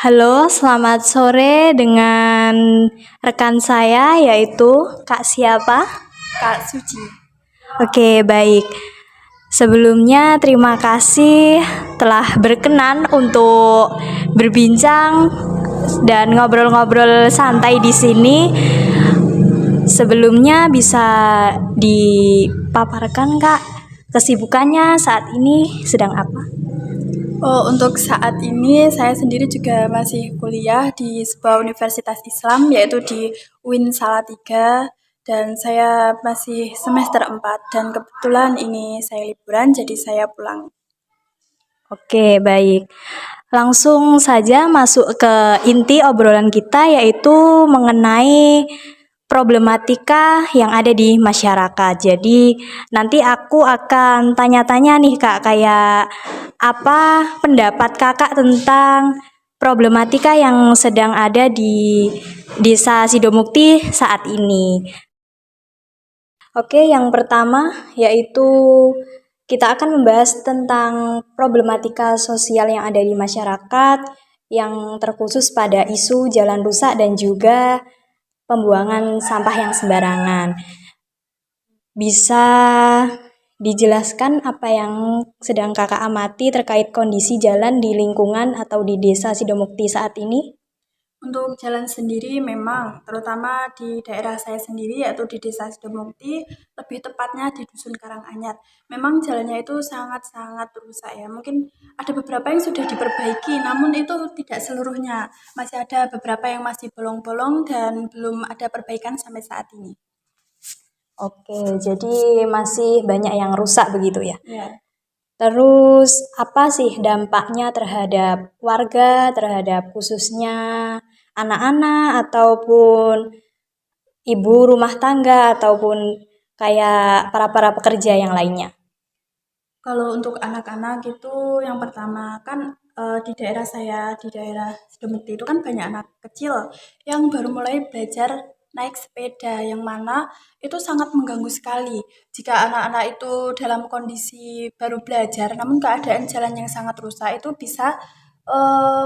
Halo, selamat sore dengan rekan saya yaitu Kak siapa? Kak Suci. Oke, baik. Sebelumnya terima kasih telah berkenan untuk berbincang dan ngobrol-ngobrol santai di sini. Sebelumnya bisa dipaparkan Kak, kesibukannya saat ini sedang apa? Oh, untuk saat ini saya sendiri juga masih kuliah di sebuah universitas Islam yaitu di UIN Salatiga dan saya masih semester 4 dan kebetulan ini saya liburan jadi saya pulang. Oke, baik. Langsung saja masuk ke inti obrolan kita yaitu mengenai problematika yang ada di masyarakat. Jadi nanti aku akan tanya-tanya nih Kak, kayak apa pendapat Kakak tentang problematika yang sedang ada di Desa Sidomukti saat ini. Oke, yang pertama yaitu kita akan membahas tentang problematika sosial yang ada di masyarakat yang terkhusus pada isu jalan rusak dan juga pembuangan sampah yang sembarangan. Bisa dijelaskan apa yang sedang Kakak amati terkait kondisi jalan di lingkungan atau di Desa Sidomukti saat ini? Untuk jalan sendiri memang terutama di daerah saya sendiri yaitu di Desa Sidomukti, lebih tepatnya di Dusun Karanganyar. Memang jalannya itu sangat-sangat rusak ya. Mungkin ada beberapa yang sudah diperbaiki namun itu tidak seluruhnya. Masih ada beberapa yang masih bolong-bolong dan belum ada perbaikan sampai saat ini. Oke, jadi masih banyak yang rusak begitu ya? Ya. Terus apa sih dampaknya terhadap warga, terhadap khususnya anak-anak ataupun ibu rumah tangga ataupun kayak para pekerja yang lainnya? Kalau untuk anak-anak itu yang pertama kan di daerah saya, di daerah Sidomukti itu kan banyak anak kecil yang baru mulai belajar naik sepeda yang mana itu sangat mengganggu sekali jika anak-anak itu dalam kondisi baru belajar namun keadaan jalan yang sangat rusak itu bisa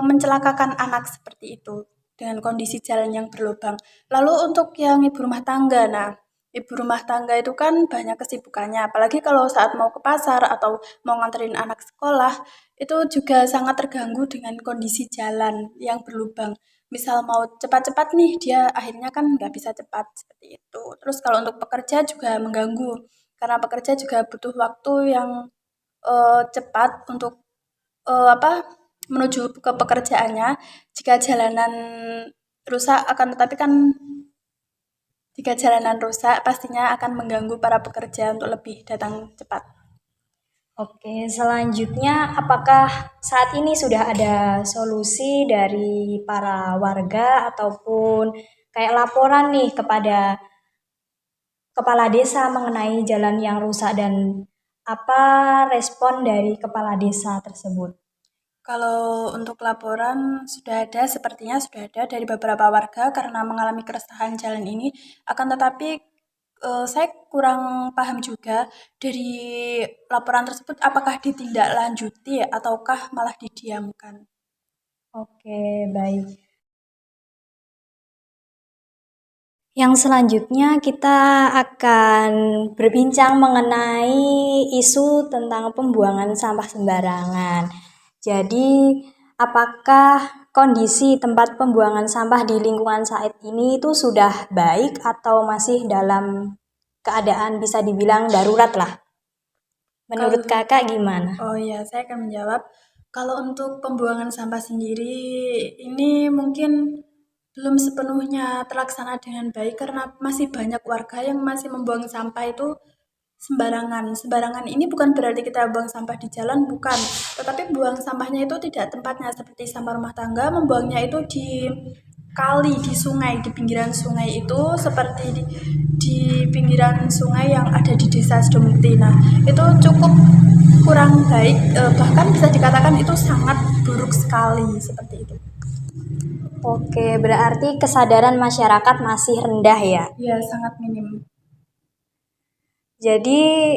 mencelakakan anak seperti itu dengan kondisi jalan yang berlubang. Lalu untuk yang ibu rumah tangga, nah ibu rumah tangga itu kan banyak kesibukannya, apalagi kalau saat mau ke pasar atau mau nganterin anak sekolah, itu juga sangat terganggu dengan kondisi jalan yang berlubang. Misal mau cepat-cepat nih, dia akhirnya kan nggak bisa cepat seperti itu. Terus kalau untuk pekerja juga mengganggu, karena pekerja juga butuh waktu yang cepat untuk apa menuju ke pekerjaannya. Jika jalanan rusak akan tetapi kan jika jalanan rusak, pastinya akan mengganggu para pekerja untuk lebih datang cepat. Oke, selanjutnya apakah saat ini sudah ada solusi dari para warga ataupun kayak laporan nih kepada kepala desa mengenai jalan yang rusak dan apa respon dari kepala desa tersebut? Kalau untuk laporan sudah ada, sepertinya sudah ada dari beberapa warga karena mengalami keresahan jalan ini. Akan tetapi saya kurang paham juga dari laporan tersebut apakah ditindaklanjuti ataukah malah didiamkan. Oke, baik. Yang selanjutnya kita akan berbincang mengenai isu tentang pembuangan sampah sembarangan. Jadi, apakah kondisi tempat pembuangan sampah di lingkungan saat ini itu sudah baik atau masih dalam keadaan bisa dibilang darurat lah? Menurut Kakak gimana? Oh iya, saya akan menjawab. Kalau untuk pembuangan sampah sendiri, ini mungkin belum sepenuhnya terlaksana dengan baik karena masih banyak warga yang masih membuang sampah itu sembarangan. Sembarangan ini bukan berarti kita buang sampah di jalan, bukan. Tetapi buang sampahnya itu tidak tempatnya seperti sampah rumah tangga, membuangnya itu di kali, di sungai, di pinggiran sungai itu seperti di pinggiran sungai yang ada di Desa Sidomukti. Nah, itu cukup kurang baik, bahkan bisa dikatakan itu sangat buruk sekali seperti itu. Oke, berarti kesadaran masyarakat masih rendah ya. Ya, sangat minim. Jadi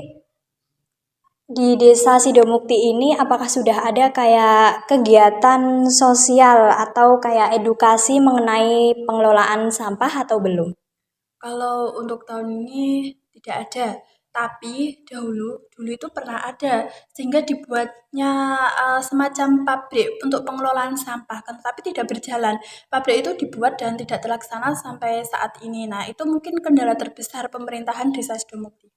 di Desa Sidomukti ini apakah sudah ada kayak kegiatan sosial atau kayak edukasi mengenai pengelolaan sampah atau belum? Kalau untuk tahun ini tidak ada, tapi dulu itu pernah ada, sehingga dibuatnya semacam pabrik untuk pengelolaan sampah, kan, tapi tidak berjalan. Pabrik itu dibuat dan tidak terlaksana sampai saat ini. Nah, itu mungkin kendala terbesar pemerintahan Desa Sidomukti.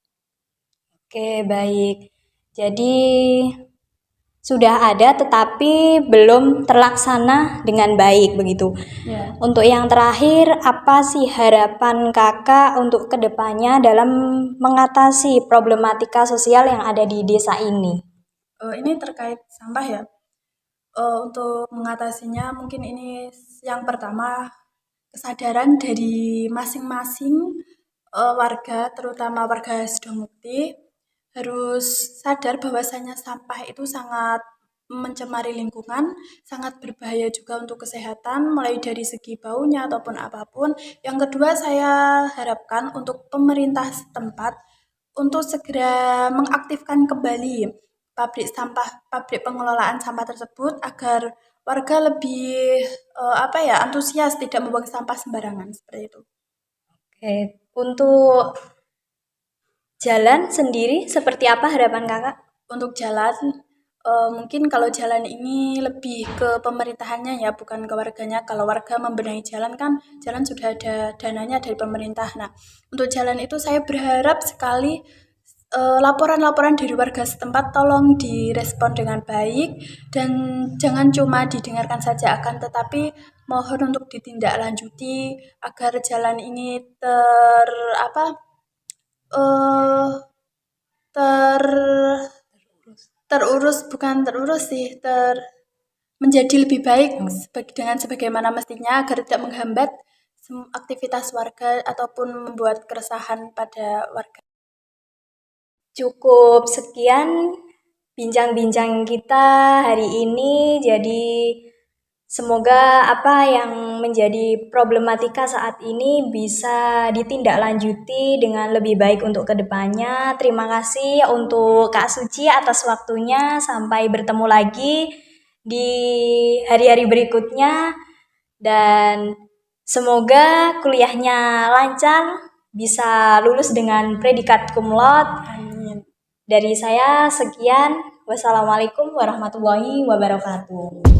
Oke, baik. Jadi sudah ada tetapi belum terlaksana dengan baik begitu. Ya. Untuk yang terakhir, apa sih harapan kakak untuk kedepannya dalam mengatasi problematika sosial yang ada di desa ini? Ini terkait sampah ya. Untuk mengatasinya mungkin ini yang pertama kesadaran dari masing-masing warga, terutama warga Sidomukti, harus sadar bahwasanya sampah itu sangat mencemari lingkungan, sangat berbahaya juga untuk kesehatan, mulai dari segi baunya ataupun apapun. Yang kedua, saya harapkan untuk pemerintah setempat untuk segera mengaktifkan kembali pabrik pengelolaan sampah tersebut agar warga lebih antusias tidak membuang sampah sembarangan seperti itu. Oke, untuk jalan sendiri seperti apa harapan kakak? Untuk jalan, mungkin kalau jalan ini lebih ke pemerintahannya ya, bukan ke warganya. Kalau warga membenahi jalan kan, jalan sudah ada dananya dari pemerintah. Nah, untuk jalan itu saya berharap sekali laporan-laporan dari warga setempat tolong direspon dengan baik dan jangan cuma didengarkan saja, akan tetapi mohon untuk ditindaklanjuti agar jalan ini menjadi lebih baik dengan sebagaimana mestinya agar tidak menghambat aktivitas warga ataupun membuat keresahan pada warga. Cukup sekian bincang-bincang kita hari ini. Jadi semoga apa yang menjadi problematika saat ini bisa ditindaklanjuti dengan lebih baik untuk kedepannya. Terima kasih untuk Kak Suci atas waktunya. Sampai bertemu lagi di hari-hari berikutnya. Dan semoga kuliahnya lancar, bisa lulus dengan predikat cum laude. Amin. Dari saya sekian. Wassalamualaikum warahmatullahi wabarakatuh.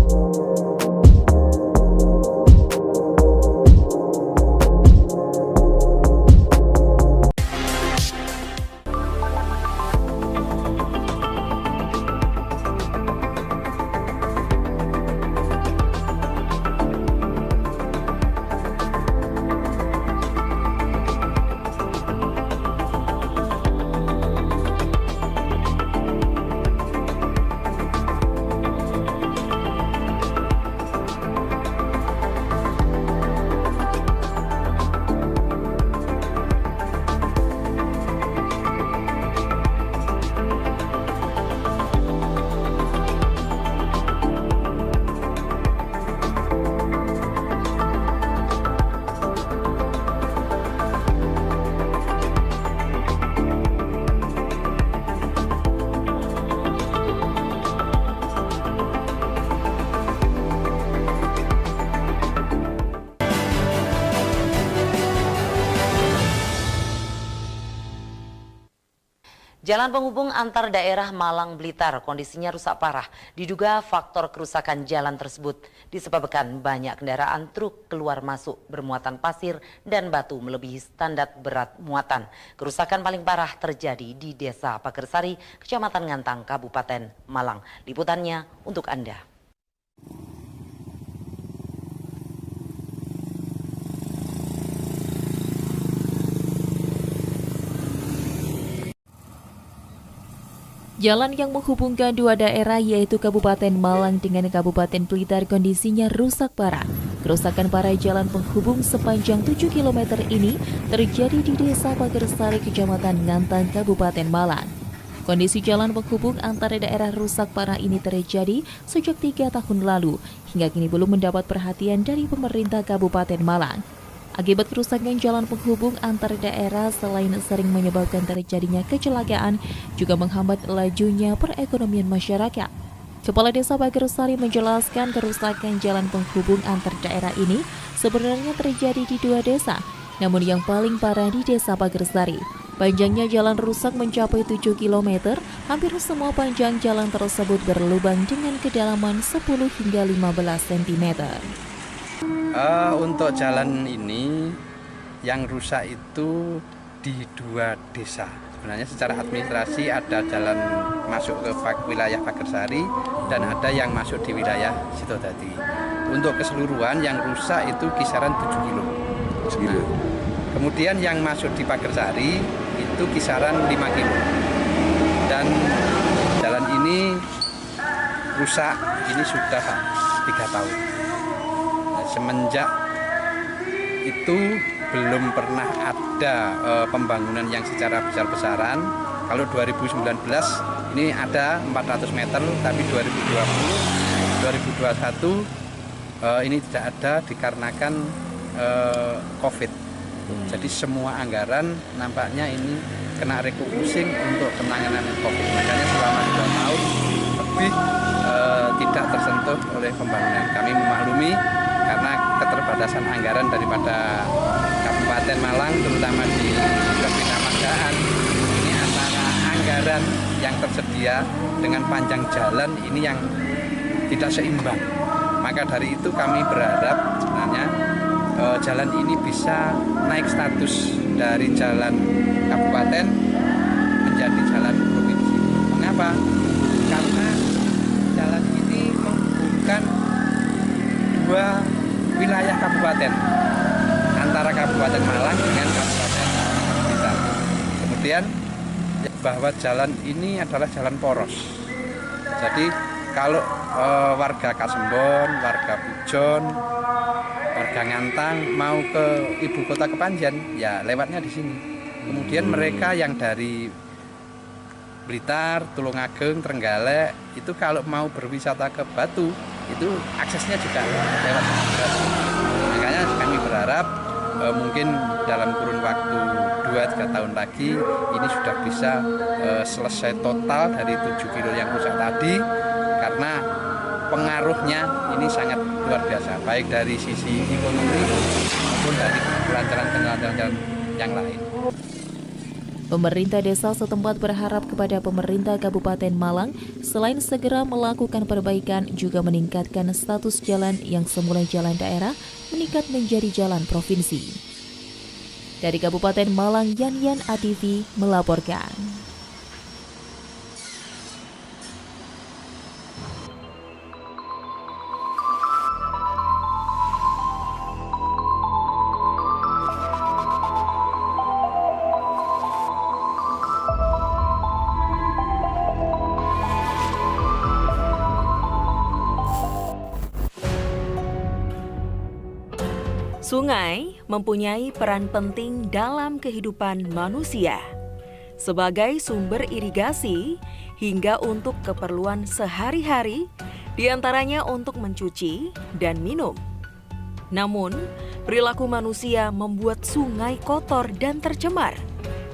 Jalan penghubung antar daerah Malang Blitar kondisinya rusak parah. Diduga faktor kerusakan jalan tersebut disebabkan banyak kendaraan truk keluar masuk bermuatan pasir dan batu melebihi standar berat muatan. Kerusakan paling parah terjadi di Desa Pagersari, Kecamatan Ngantang, Kabupaten Malang. Liputannya untuk Anda. Jalan yang menghubungkan dua daerah yaitu Kabupaten Malang dengan Kabupaten Blitar kondisinya rusak parah. Kerusakan parah jalan penghubung sepanjang 7 km ini terjadi di Desa Pagersari, Kecamatan Ngantang, Kabupaten Malang. Kondisi jalan penghubung antara daerah rusak parah ini terjadi sejak 3 tahun lalu, hingga kini belum mendapat perhatian dari pemerintah Kabupaten Malang. Akibat kerusakan jalan penghubung antar daerah selain sering menyebabkan terjadinya kecelakaan, juga menghambat lajunya perekonomian masyarakat. Kepala Desa Pagersari menjelaskan kerusakan jalan penghubung antar daerah ini sebenarnya terjadi di 2 desa, namun yang paling parah di Desa Pagersari. Panjangnya jalan rusak mencapai 7 km, hampir semua panjang jalan tersebut berlubang dengan kedalaman 10 hingga 15 cm. Untuk jalan ini yang rusak itu di 2 desa. Sebenarnya secara administrasi ada jalan masuk ke wilayah Pagersari dan ada yang masuk di wilayah Sitodadi. Untuk keseluruhan yang rusak itu kisaran 7 kilo. Nah, kemudian yang masuk di Pagersari itu kisaran 5 kilo. Dan jalan ini rusak ini sudah 3 tahun. Nah, semenjak itu belum pernah ada pembangunan yang secara besar-besaran. Kalau 2019 ini ada 400 meter, tapi 2021 ini tidak ada dikarenakan COVID. Jadi semua anggaran nampaknya ini kena refocusing untuk penanganan COVID. Makanya selama 2 tahun lebih tidak tersentuh oleh pembangunan. Kami memaklumi karena keterbatasan anggaran daripada Kabupaten Malang, terutama di Kecamatan, ini antara anggaran yang tersedia dengan panjang jalan ini yang tidak seimbang. Maka dari itu kami berharap sebenarnya jalan ini bisa naik status dari jalan kabupaten menjadi jalan provinsi. Mengapa? Karena jalan ini menghubungkan 2 wilayah kabupaten antara Kabupaten Malang dengan Kabupaten Blitar. Kemudian bahwa jalan ini adalah jalan poros. Jadi kalau warga Kasembon, warga Pujon, warga Ngantang mau ke ibu kota Kepanjen, ya lewatnya di sini. Kemudian mereka yang dari Blitar, Tulungagung, Trenggalek itu kalau mau berwisata ke Batu itu aksesnya juga lewat Batu. Makanya kami berharap mungkin dalam kurun waktu 2-3 tahun lagi ini sudah bisa selesai total dari 7 kilo yang rusak tadi, karena pengaruhnya ini sangat luar biasa, baik dari sisi ekonomi maupun dari kelancaran yang lain. Pemerintah desa setempat berharap kepada pemerintah Kabupaten Malang selain segera melakukan perbaikan, juga meningkatkan status jalan yang semula jalan daerah meningkat menjadi jalan provinsi. Dari Kabupaten Malang, Yan ATV melaporkan. Sungai mempunyai peran penting dalam kehidupan manusia sebagai sumber irigasi hingga untuk keperluan sehari-hari, diantaranya untuk mencuci dan minum. Namun, perilaku manusia membuat sungai kotor dan tercemar,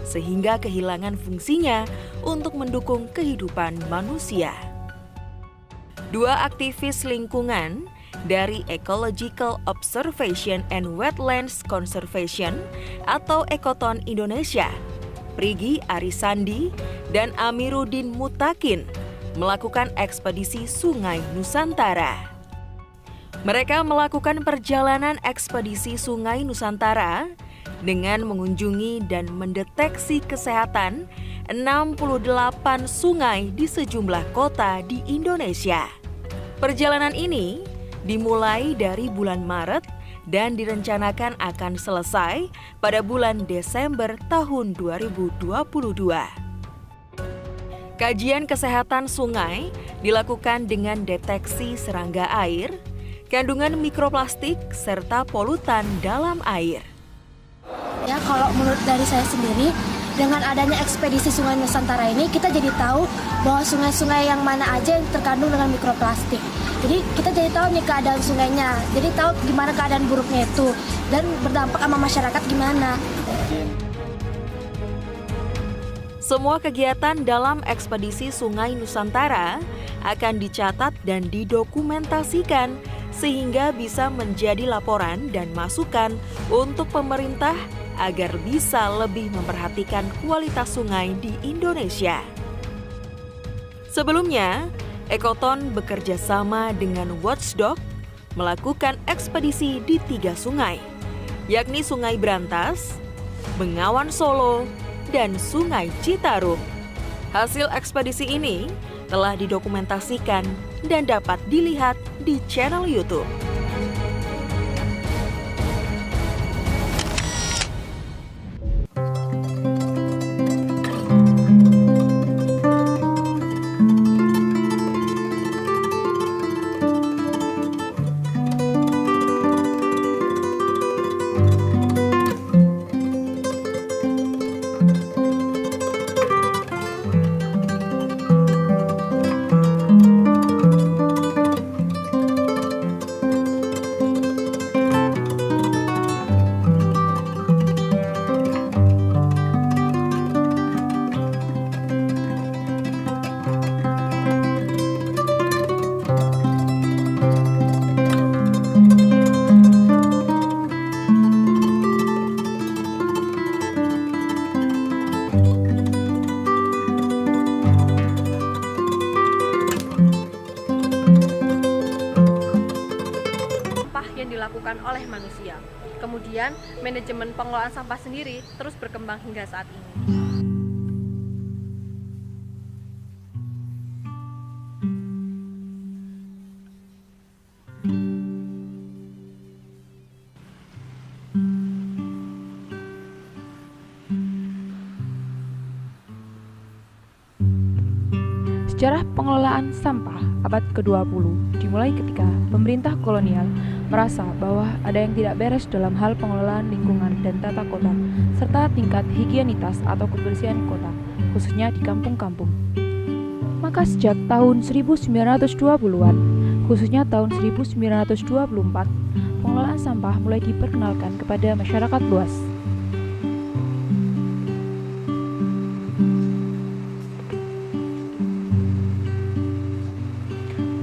sehingga kehilangan fungsinya untuk mendukung kehidupan manusia. 2 aktivis lingkungan dari Ecological Observation and Wetlands Conservation atau Ekoton Indonesia, Prigi Arisandi dan Amiruddin Mutakin, melakukan ekspedisi Sungai Nusantara. Mereka melakukan perjalanan ekspedisi Sungai Nusantara dengan mengunjungi dan mendeteksi kesehatan 68 sungai di sejumlah kota di Indonesia. Perjalanan ini dimulai dari bulan Maret dan direncanakan akan selesai pada bulan Desember tahun 2022. Kajian kesehatan sungai dilakukan dengan deteksi serangga air, kandungan mikroplastik, serta polutan dalam air. Ya, kalau menurut dari saya sendiri, dengan adanya ekspedisi Sungai Nusantara ini, kita jadi tahu bahwa sungai-sungai yang mana aja yang terkandung dengan mikroplastik. Jadi kita jadi tahu nih keadaan sungainya, jadi tahu gimana keadaan buruknya itu dan berdampak sama masyarakat gimana. Semua kegiatan dalam ekspedisi Sungai Nusantara akan dicatat dan didokumentasikan sehingga bisa menjadi laporan dan masukan untuk pemerintah agar bisa lebih memperhatikan kualitas sungai di Indonesia. Sebelumnya, Ekoton bekerja sama dengan Watchdog melakukan ekspedisi di 3 sungai, yakni Sungai Brantas, Bengawan Solo, dan Sungai Citarum. Hasil ekspedisi ini telah didokumentasikan dan dapat dilihat di channel YouTube. Yang dilakukan oleh manusia. Kemudian, manajemen pengelolaan sampah sendiri terus berkembang hingga saat ini. Sejarah pengelolaan sampah abad ke-20 dimulai ketika pemerintah kolonial merasa bahwa ada yang tidak beres dalam hal pengelolaan lingkungan dan tata kota, serta tingkat higienitas atau kebersihan kota, khususnya di kampung-kampung. Maka sejak tahun 1920-an, khususnya tahun 1924, pengelolaan sampah mulai diperkenalkan kepada masyarakat luas.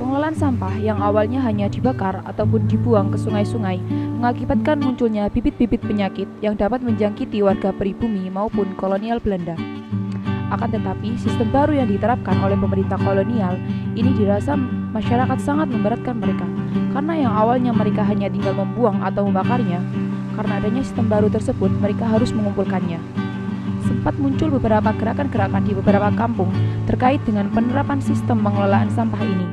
Pengelolaan sampah yang awalnya hanya dibakar ataupun dibuang ke sungai-sungai mengakibatkan munculnya bibit-bibit penyakit yang dapat menjangkiti warga pribumi maupun kolonial Belanda. Akan tetapi, sistem baru yang diterapkan oleh pemerintah kolonial ini dirasa masyarakat sangat memberatkan mereka, karena yang awalnya mereka hanya tinggal membuang atau membakarnya, karena adanya sistem baru tersebut mereka harus mengumpulkannya. Sempat muncul beberapa gerakan-gerakan di beberapa kampung terkait dengan penerapan sistem pengelolaan sampah ini.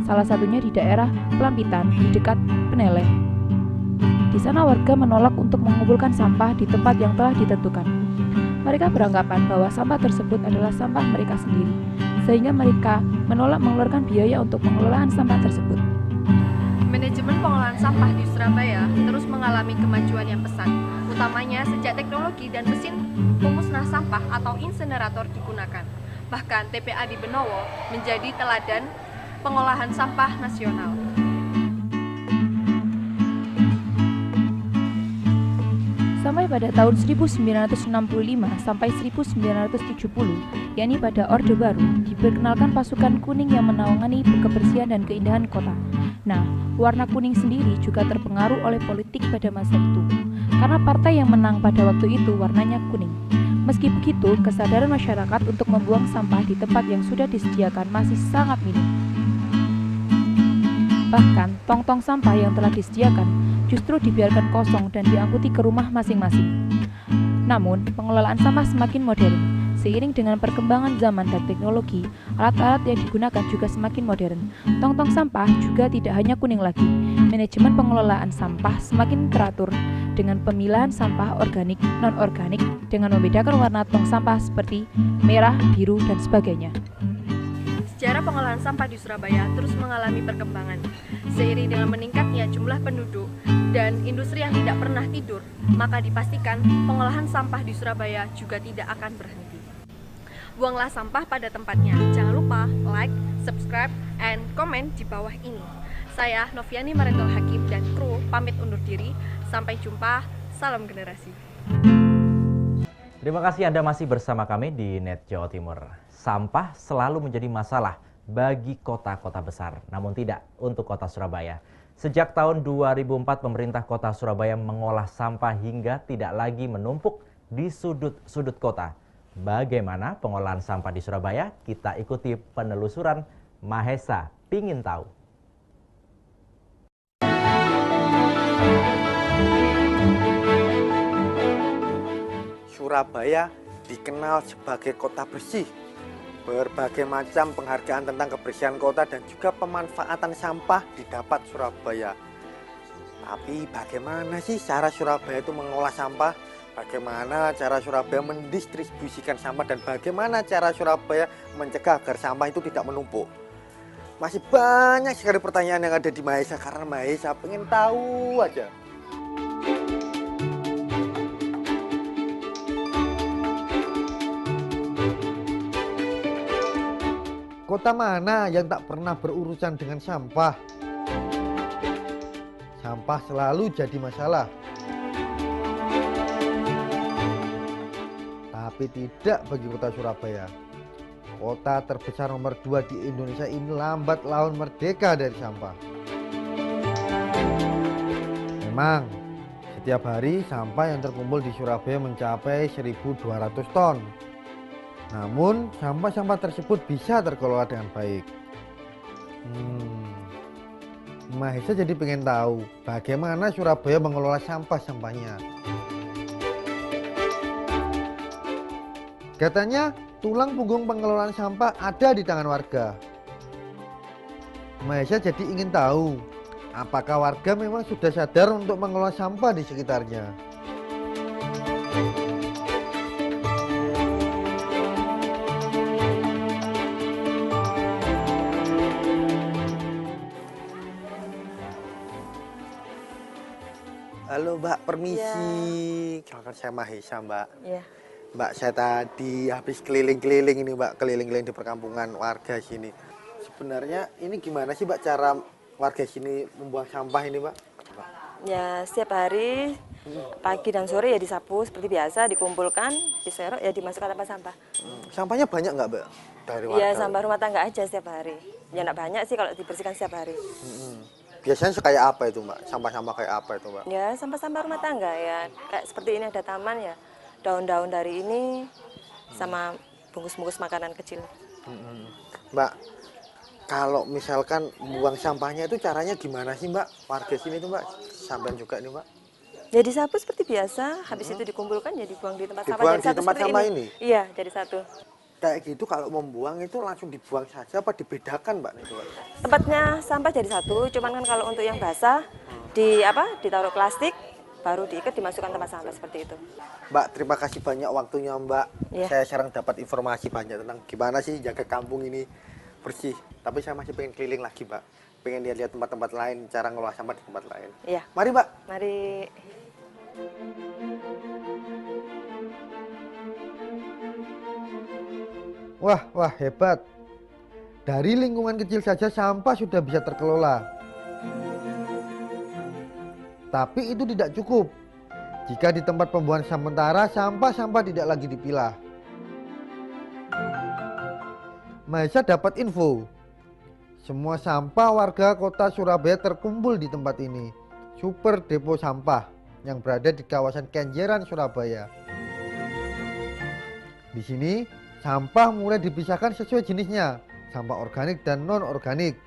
Salah satunya di daerah Pelampitan di dekat Peneleh. Di sana warga menolak untuk mengumpulkan sampah di tempat yang telah ditentukan. Mereka beranggapan bahwa sampah tersebut adalah sampah mereka sendiri, sehingga mereka menolak mengeluarkan biaya untuk pengelolaan sampah tersebut. Manajemen pengelolaan sampah di Surabaya terus mengalami kemajuan yang pesat, utamanya sejak teknologi dan mesin pemusnah sampah atau insinerator digunakan. Bahkan TPA di Benowo menjadi teladan pengolahan sampah nasional. Sampai pada tahun 1965 sampai 1970, yakni pada Orde Baru, diperkenalkan pasukan kuning yang menaungi kebersihan dan keindahan kota. Nah, warna kuning sendiri juga terpengaruh oleh politik pada masa itu, karena partai yang menang pada waktu itu warnanya kuning. Meski begitu, kesadaran masyarakat untuk membuang sampah di tempat yang sudah disediakan masih sangat minim. Bahkan, tong-tong sampah yang telah disediakan justru dibiarkan kosong dan diangkuti ke rumah masing-masing. Namun, pengelolaan sampah semakin modern. Seiring dengan perkembangan zaman dan teknologi, alat-alat yang digunakan juga semakin modern. Tong-tong sampah juga tidak hanya kuning lagi. Manajemen pengelolaan sampah semakin teratur dengan pemilahan sampah organik, non-organik dengan membedakan warna tong sampah seperti merah, biru, dan sebagainya. Sejarah pengelolaan sampah di Surabaya terus mengalami perkembangan. Seiring dengan meningkatnya jumlah penduduk dan industri yang tidak pernah tidur, maka dipastikan pengolahan sampah di Surabaya juga tidak akan berhenti. Buanglah sampah pada tempatnya. Jangan lupa like, subscribe, and komen di bawah ini. Saya Noviani Marentol Hakim dan kru pamit undur diri. Sampai jumpa. Salam generasi. Terima kasih Anda masih bersama kami di Net Jawa Timur. Sampah selalu menjadi masalah bagi kota-kota besar, namun tidak untuk kota Surabaya. Sejak tahun 2004, pemerintah kota Surabaya mengolah sampah hingga tidak lagi menumpuk di sudut-sudut kota. Bagaimana pengolahan sampah di Surabaya? Kita ikuti penelusuran Mahesa Pingin Tahu. Surabaya dikenal sebagai kota bersih. Berbagai macam penghargaan tentang kebersihan kota dan juga pemanfaatan sampah didapat Surabaya. Tapi bagaimana sih cara Surabaya itu mengolah sampah? Bagaimana cara Surabaya mendistribusikan sampah dan bagaimana cara Surabaya mencegah agar sampah itu tidak menumpuk? Masih banyak sekali pertanyaan yang ada di Mahesa karena Mahesa pengen tahu aja. Kota mana yang tak pernah berurusan dengan sampah? Sampah selalu jadi masalah. Tapi tidak bagi kota Surabaya. Kota terbesar nomor 2 di Indonesia ini lambat laun merdeka dari sampah. Memang setiap hari sampah yang terkumpul di Surabaya mencapai 1.200 ton. Namun sampah-sampah tersebut bisa terkelola dengan baik. Mahesa jadi pengen tahu bagaimana Surabaya mengelola sampah-sampahnya. Katanya tulang punggung pengelolaan sampah ada di tangan warga. Mahesa jadi ingin tahu apakah warga memang sudah sadar untuk mengelola sampah di sekitarnya. Halo Mbak, permisi. Kenalkan saya Mahesa Mbak. Ya. Mbak, saya tadi habis keliling-keliling ini Mbak, keliling-keliling di perkampungan warga sini. Sebenarnya ini gimana sih Mbak cara warga sini membuang sampah ini Mbak? Ya, setiap hari pagi dan sore ya disapu seperti biasa, dikumpulkan, diserok ya dimasukkan tempat sampah. Sampahnya banyak nggak Mbak dari warga? Ya, sampah rumah tangga aja setiap hari. Ya enggak banyak sih kalau dibersihkan setiap hari. Biasanya kayak apa itu Mbak? Sampah-sampah kayak apa itu Mbak? Ya, sampah-sampah rumah tangga ya. Kayak seperti ini ada taman ya. Daun-daun dari ini sama bungkus-bungkus makanan kecil. Mbak, kalau misalkan buang sampahnya itu caranya gimana sih Mbak? Warga sini itu Mbak, sampean juga nih Mbak. Ya disapu seperti biasa, habis itu dikumpulkan ya dibuang di tempat sampah. Dibuang Jadi di satu tempat seperti sampah ini. ini? Iya, jadi satu. Kayak gitu kalau membuang itu langsung dibuang saja apa dibedakan Mbak? Tempatnya sampah jadi satu, cuman kan kalau untuk yang basah ditaruh plastik, baru diikat dimasukkan tempat sampah seperti itu. Mbak, terima kasih banyak waktunya Mbak. Ya. Saya sekarang dapat informasi banyak tentang gimana sih jaga kampung ini bersih. Tapi saya masih pengen keliling lagi Mbak. Pengen lihat tempat-tempat lain, cara ngelola sampah di tempat lain. Iya. Mari Mbak. Mari. Wah hebat. Dari lingkungan kecil saja sampah sudah bisa terkelola. Tapi itu tidak cukup. Jika di tempat pembuangan sementara sampah-sampah tidak lagi dipilah. Mahesa dapat info. Semua sampah warga kota Surabaya terkumpul di tempat ini. Super depo sampah yang berada di kawasan Kenjeran, Surabaya. Di sini sampah mulai dipisahkan sesuai jenisnya, sampah organik dan non-organik.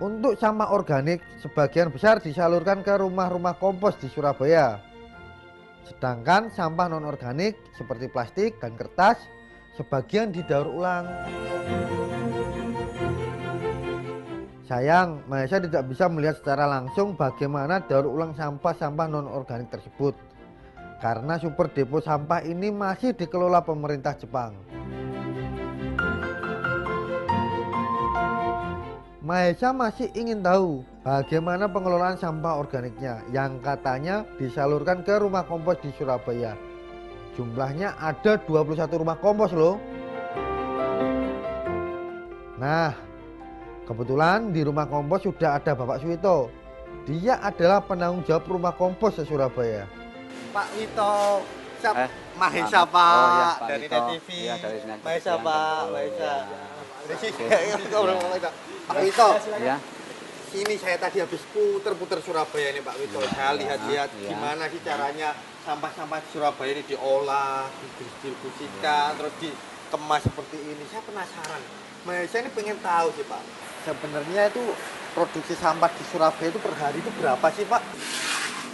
Untuk sampah organik, sebagian besar disalurkan ke rumah-rumah kompos di Surabaya. Sedangkan sampah non-organik seperti plastik dan kertas, sebagian didaur ulang. Sayang, Mahesa tidak bisa melihat secara langsung bagaimana daur ulang sampah-sampah non-organik tersebut. Karena super depo sampah ini masih dikelola pemerintah Jepang. Mahesa masih ingin tahu bagaimana pengelolaan sampah organiknya yang katanya disalurkan ke rumah kompos di Surabaya. Jumlahnya ada 21 rumah kompos loh. Nah, kebetulan di rumah kompos sudah ada Bapak Suwito. Dia adalah penanggung jawab rumah kompos di Surabaya. Pak Wito, Mahesa Pak, oh, ya, Pak dari Wito. Net TV. Ya, dari Net TV. Mahesa Pak, Mahesa. Ya. Pak Wito, Ya. ini saya tadi habis puter-puter Surabaya ini Pak Wito. Saya lihat-lihat gimana sih caranya sampah-sampah di Surabaya ini diolah, didistribusikan, terus dikemas seperti ini. Saya penasaran. Saya ini pengen tahu sih Pak. Sebenarnya itu produksi sampah di Surabaya itu per hari itu berapa sih Pak?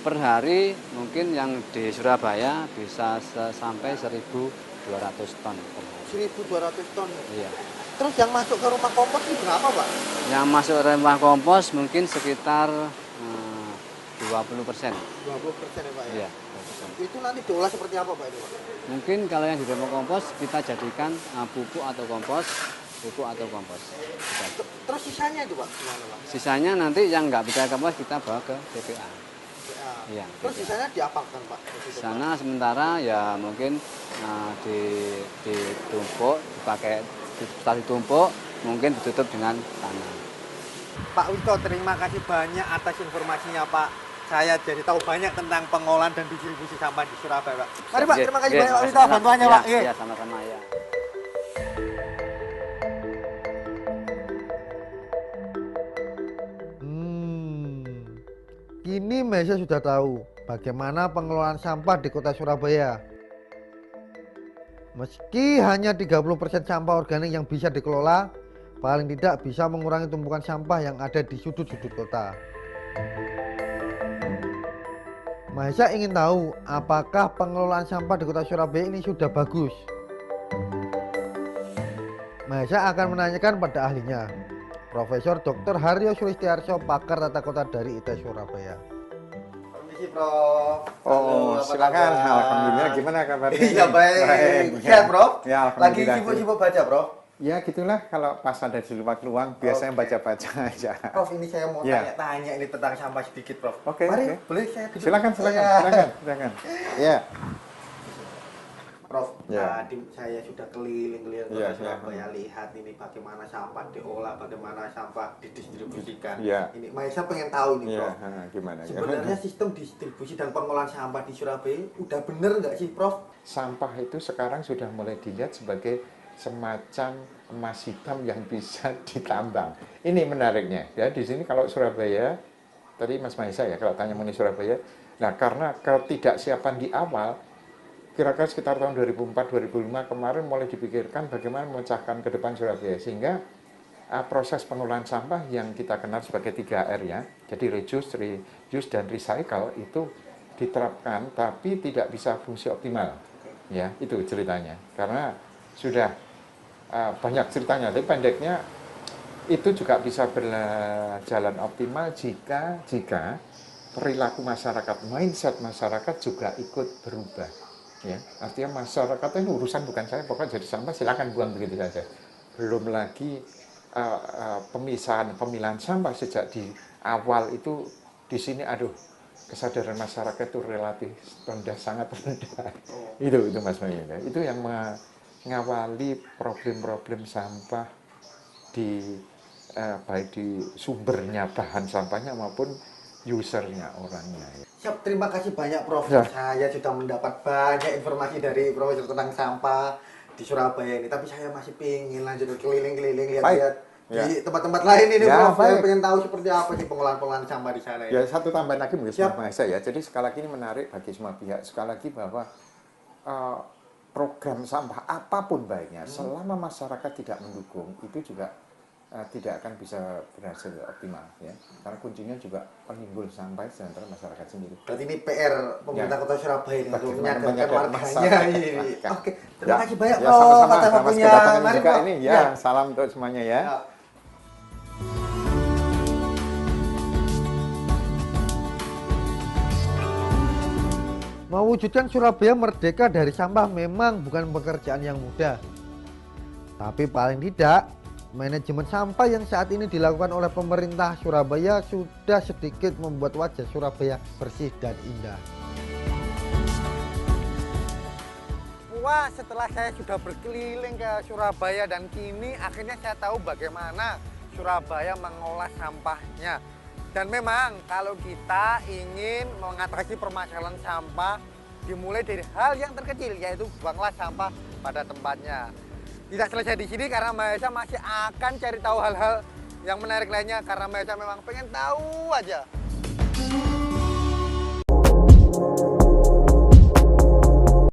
Per hari mungkin yang di Surabaya bisa sampai 1.200 ton per hari. 1.200 ton. Iya. Terus yang masuk ke rumah kompos itu berapa Pak? Yang masuk ke rumah kompos mungkin sekitar 20%. 20% ya Pak ya? Iya. 20%. Itu nanti diolah seperti apa Pak itu Pak? Mungkin kalau yang di rumah kompos kita jadikan pupuk atau kompos. Terus sisanya itu Pak gimana Pak? Sisanya nanti yang nggak bisa kompos kita bawa ke TPA. Iya. Terus sisanya diapakan Pak? Di sana sementara ya mungkin ditumpuk, dipakai setelah ditumpuk mungkin ditutup dengan tanah. Pak Wito, terima kasih banyak atas informasinya Pak. Saya jadi tahu banyak tentang pengolahan dan distribusi sampah di Surabaya Pak. Mari Pak, terima kasih banyak Pak Wito bantuannya Pak. Iya, sama-sama ya. Kini Mahesa sudah tahu bagaimana pengelolaan sampah di kota Surabaya. Meski hanya 30% sampah organik yang bisa dikelola, paling tidak bisa mengurangi tumpukan sampah yang ada di sudut-sudut kota. Mahesa ingin tahu apakah pengelolaan sampah di kota Surabaya ini sudah bagus. Mahesa akan menanyakan pada ahlinya, Profesor Dr. Haryo Sulistiarso, pakar tata kota dari ITS Surabaya. Permisi Prof. Oh, silakan. Alhamdulillah, gimana kabarnya? Iya baik. Sehat Prof? Ya, lagi alhamdulillah. sibuk-sibuk baca Prof? Ya gitulah, kalau pas ada di waktu luang biasanya baca-baca aja. Prof, ini saya mau tanya-tanya ini tentang sampah sedikit Prof. Oke. Mari, boleh saya duduk? Silakan. Ya. Prof, Ya. tadi saya sudah keliling-keliling Ya, kota Surabaya, lihat ini bagaimana sampah diolah, bagaimana sampah didistribusikan. Ya. Ini Mahesa pengen tahu nih Ya, Prof. gimana? Sebenarnya sistem distribusi dan pengolahan sampah di Surabaya udah bener nggak sih Prof? Sampah itu sekarang sudah mulai dilihat sebagai semacam emas hitam yang bisa ditambang. Ini menariknya. Ya, di sini kalau Surabaya, tadi Mas Mahesa ya, kalau tanya mengenai Surabaya, nah karena ketidaksiapan di awal, kira-kira sekitar tahun 2004-2005 kemarin mulai dipikirkan bagaimana memecahkan ke depan Surabaya, sehingga proses pengolahan sampah yang kita kenal sebagai 3R ya, jadi reduce, reuse, dan recycle itu diterapkan, tapi tidak bisa fungsi optimal. Ya, itu ceritanya. Karena sudah banyak ceritanya, tapi pendeknya itu juga bisa berjalan optimal jika perilaku masyarakat, mindset masyarakat juga ikut berubah. Ya, artinya masyarakat ini urusan bukan saya, pokoknya jadi sampah silakan buang begitu saja. Belum lagi pemilahan sampah sejak di awal itu di sini, kesadaran masyarakat itu relatif rendah, sangat rendah. Itu Mas Mahesa. Itu yang mengawali problem-problem sampah di baik di sumbernya, bahan sampahnya maupun usernya, orangnya. Siap, terima kasih banyak Prof. Ya. Saya sudah mendapat banyak informasi dari Profesor tentang sampah di Surabaya ini. Tapi saya masih pengen lanjut keliling-keliling, lihat-lihat di tempat-tempat lain ini Prof. Saya pengen tahu seperti apa sih pengolahan sampah di sana. Ya, satu tambahan lagi mungkin Mas Mahesa ya. Jadi sekali lagi ini menarik bagi semua pihak. Sekali lagi bahwa program sampah apapun baiknya, selama masyarakat tidak mendukung, itu juga tidak akan bisa berhasil optimal ya, karena kuncinya juga penimbul sampah sementara masyarakat sendiri. Berarti ini PR pemerintah Kota Surabaya ini untuk menyadarkan warganya ini. Oke, terima kasih banyak ya, Prof. sama-sama atas waktunya. kedatangan juga Prof. ini ya, salam untuk semuanya ya. Mewujudkan Surabaya merdeka dari sampah memang bukan pekerjaan yang mudah. Tapi paling tidak Manajemen sampah yang saat ini dilakukan oleh pemerintah Surabaya sudah sedikit membuat wajah Surabaya bersih dan indah. Wah, setelah saya sudah berkeliling ke Surabaya dan kini akhirnya saya tahu bagaimana Surabaya mengolah sampahnya. Dan memang kalau kita ingin mengatasi permasalahan sampah, dimulai dari hal yang terkecil, yaitu buanglah sampah pada tempatnya. Tidak selesai di sini karena Mahesa masih akan cari tahu hal-hal yang menarik lainnya, karena Mahesa memang pengen tahu aja